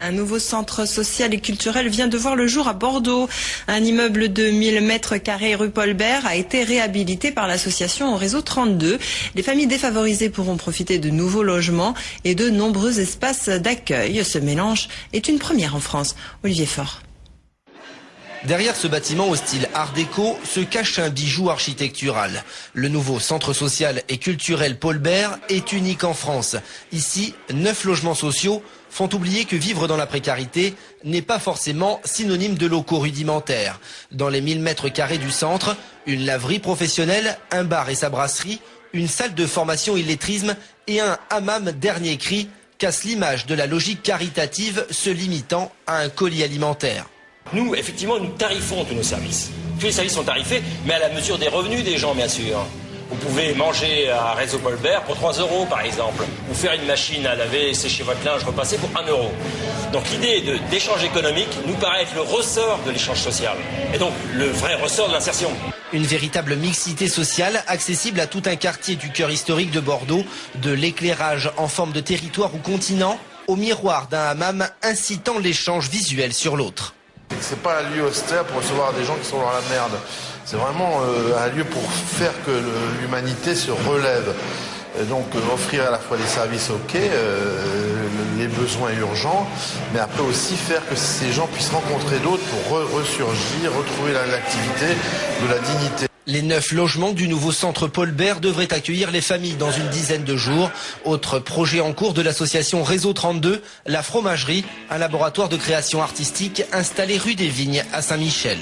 Un nouveau centre social et culturel vient de voir le jour à Bordeaux. Un immeuble de 1000 mètres carrés rue Paul Bert a été réhabilité par l'association Réseau 32. Les familles défavorisées pourront profiter de nouveaux logements et de nombreux espaces d'accueil. Ce mélange est une première en France. Olivier Faure. Derrière ce bâtiment au style art déco se cache un bijou architectural. Le nouveau centre social et culturel Paul Bert est unique en France. Ici, 9 logements sociaux font oublier que vivre dans la précarité n'est pas forcément synonyme de locaux rudimentaires. Dans les 1000 mètres carrés du centre, une laverie professionnelle, un bar et sa brasserie, une salle de formation illettrisme et un hammam dernier cri cassent l'image de la logique caritative se limitant à un colis alimentaire. Nous, effectivement, nous tarifons tous nos services. Tous les services sont tarifés, mais à la mesure des revenus des gens, bien sûr. Vous pouvez manger à Réseau Paul Bert pour 3 € par exemple, ou faire une machine à laver et sécher votre linge repasser pour 1 €. Donc l'idée d'échange économique nous paraît être le ressort de l'échange social, et donc le vrai ressort de l'insertion. Une véritable mixité sociale accessible à tout un quartier du cœur historique de Bordeaux, de l'éclairage en forme de territoire ou continent, au miroir d'un hammam incitant l'échange visuel sur l'autre. C'est pas un lieu austère pour recevoir des gens qui sont dans la merde. C'est vraiment un lieu pour faire que l'humanité se relève. Et donc offrir à la fois des services les besoins urgents, mais après aussi faire que ces gens puissent rencontrer d'autres pour ressurgir, retrouver l'activité, de la dignité. Les 9 logements du nouveau centre Paul Bert devraient accueillir les familles dans une dizaine de jours. Autre projet en cours de l'association Réseau 32, la fromagerie, un laboratoire de création artistique installé rue des Vignes à Saint-Michel.